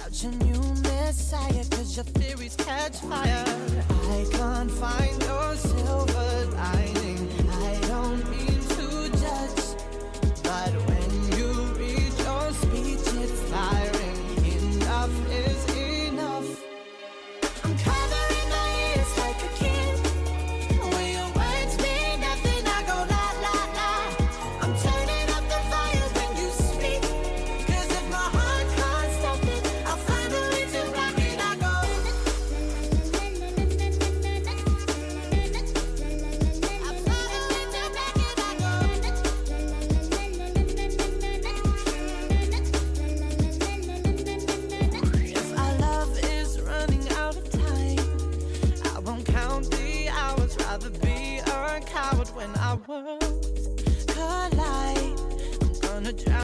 Out your new messiah, cause your theories catch fire. I can't find your silver lining.